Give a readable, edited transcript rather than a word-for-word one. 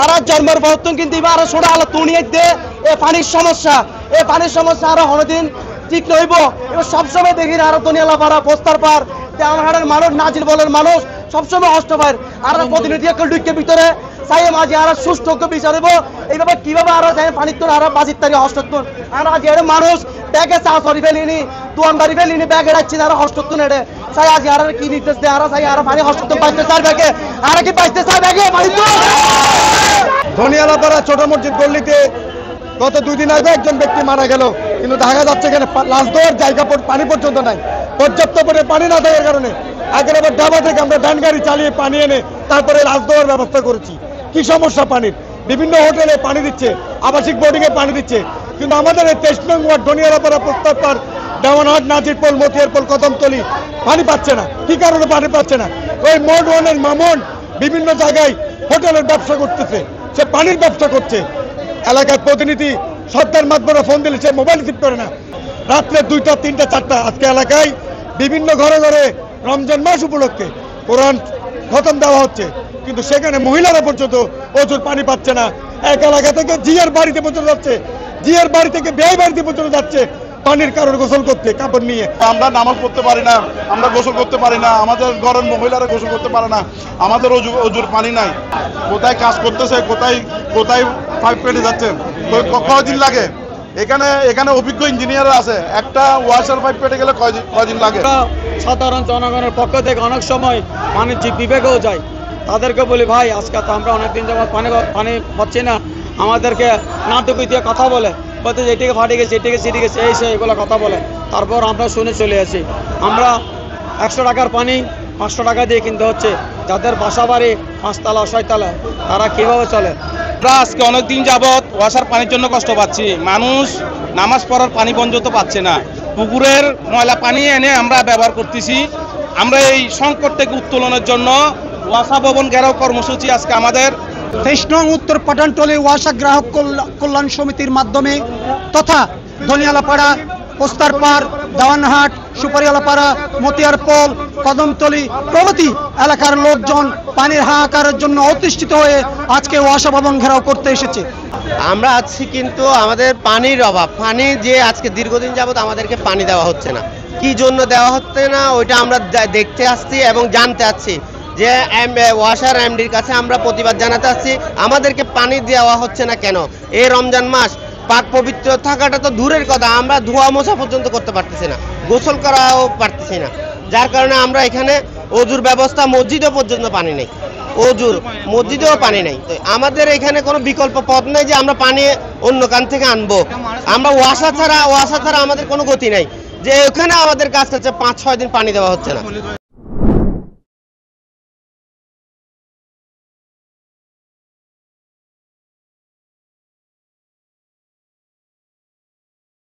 আর জন্মের বহুতন কিন্তু আর ছোড়া আলো তুনিয়ে দে এ পানির সমস্যা আরো হনদিন ঠিক নইব। এবার সবসময় দেখি আরো দুনিয়ালা পাড়া পোস্টার পার দেওয়ানহাটের মানুষ নাজির বলের মানুষ সবসময় কষ্ট পায়। আর প্রতিনিধি ঢুকে ভিতরে চাই মাঝে আর সুস্থকে বিচারিব এইভাবে কিভাবে আরো যায় পানির তোর আরো বাজির তারিখ হস্তত্তর আর আজ মানুষ ব্যাগে চা সরি ফেলিনি দোয়ান বাড়ি ফেলিনি ব্যাগে রাখছি আর হস্তত্তর নেড়ে চাই আজ আর কি নির্দেশ দেয় আর চাই আর পানি হস্তত্তর পাইতে চার ব্যাগে আর কি পাইতে চার ব্যাগে পানি তো ধনিয়ালাপাড়া ছোট মসজিদ গল্লিতে গত 2 দিন আগে একজন ব্যক্তি মারা গেল, কিন্তু দেখা যাচ্ছে এখানে লাশ দেওয়ার জায়গা পানি পর্যন্ত নাই। পর্যাপ্ত পরিমাণে পানি না দেওয়ার কারণে আগের আবার ডাবা থেকে আমরা ভ্যান গাড়ি চালিয়ে পানি এনে তারপরে লাশ দেওয়ার ব্যবস্থা করেছি। কি সমস্যা পানির, বিভিন্ন হোটেলে পানি দিচ্ছে, আবাসিক বোর্ডিংয়ে পানি দিচ্ছে, কিন্তু আমাদের এই 23 নং ওয়ার্ড ধনিয়ালাপাড়া প্রস্তাবপাড় দেওয়ানহাট নাজিরপোল মতিয়ারপোল কদমতলি পানি পাচ্ছে না। কি কারণে পানি পাচ্ছে না? ওই মোড ওয়ানের মামুন বিভিন্ন জায়গায় হোটেলের ব্যবসা করতেছে, সে পানির ব্যবসা করছে। এলাকার প্রতিনিধি সরকার মাধ্যমে ফোন দিলে সে মোবাইল রিসিভ করে না। রাত্রে 2টা 3টা 4টা আজকে এলাকায় বিভিন্ন ঘরে ঘরে রমজান মাস উপলক্ষে কোরআন খতম দেওয়া হচ্ছে, কিন্তু সেখানে মহিলারা পর্যন্ত প্রচুর পানি পাচ্ছে না। এক এলাকা থেকে জিয়ার বাড়িতে পর্যন্ত যাচ্ছে, জিয়ার বাড়ি থেকে বেয়ে বাড়িতে পর্যন্ত যাচ্ছে পানির কারণে গোসল করতে কাপড় নিয়ে। আমরা নামাজ পড়তে পারি না, আমরা গোসল করতে পারি না, আমাদের ঘরের মহিলারা গোসল করতে পারে না, আমাদের অজুর পানি নাই। কোথায় কাজ করতেছে, কোথায় পাইপ পেটে যাচ্ছে, কয়দিন লাগে? এখানে অভিজ্ঞ ইঞ্জিনিয়ার আছে, একটা ওয়াশার পাইপ পেটে গেলে কয়দিন লাগে? সাধারণ জনগণের পক্ষ থেকে অনেক সময় পানির যে বিবেকেও যায়, তাদেরকে বলি ভাই আজকে তো আমরা অনেকদিন যাবত পানি পাচ্ছি না, আমাদেরকে নাটুকি দিয়ে কথা বলে বলতে যেটিকে ফাটে গেছে সেটি গেছে এই সে এগুলো কথা বলে, তারপর আমরা শুনে চলে আসি। আমরা 100 টাকার পানি 500 টাকা দিয়ে কিনতে হচ্ছে। যাদের বাসা বাড়ি 5 তলা 6 তলা তারা কীভাবে চলে? আমরা আজকে অনেকদিন যাবৎ ওয়াসার পানির জন্য কষ্ট পাচ্ছি। মানুষ নামাজ পড়ার পানি পর্যন্ত পাচ্ছে না, পুকুরের ময়লা পানি এনে আমরা ব্যবহার করতেছি। আমরা এই সংকট থেকে উত্তোলনের জন্য ওয়াসা ভবন ঘেরাও কর্মসূচি আজকে আমাদের 23 নং উত্তর পাঠানটলি ওয়াসা গ্রাহক কল্যাণ সমিতির মাধ্যমে তথা ধনিয়ালাপাড়া পোস্তারপাড় দেওয়ানহাট সুপারিয়ালাপাড়া মতিয়ারপোল কদমতলি প্রভৃতি এলাকার লোকজন পানির হাহাকারের জন্য অতিষ্ঠিত হয়ে আজকে ওয়াসা ভবন ঘেরাও করতে এসেছে। আমরা আছি কিন্তু আমাদের পানির অভাব, পানি যে আজকে দীর্ঘদিন যাবত আমাদেরকে পানি দেওয়া হচ্ছে না। কি জন্য দেওয়া হচ্ছে না ওইটা আমরা দেখতে আসছি এবং জানতে আসছি যে ওয়াসার এমডির কাছে আমরা প্রতিবাদ জানাতে আসছি, আমাদেরকে পানি দেওয়া হচ্ছে না কেন? এই রমজান মাস পাক পবিত্র থাকাটা তো দূরের কথা, আমরা ধোয়া মোছা পর্যন্ত করতে পারতেছি না, গোসল করাও পারতেছি না, যার কারণে আমরা এখানে অজুর ব্যবস্থা, মসজিদও পর্যন্ত পানি নেই, মসজিদেও পানি নেই। তো আমাদের এখানে কোনো বিকল্প পথ নেই যে আমরা পানি অন্য কান থেকে আনবো। আমরা ওয়াসা ছাড়া আমাদের কোনো গতি নেই, যে ওখানে আমাদের কাজ করছে 5-6 দিন পানি দেওয়া হচ্ছে না।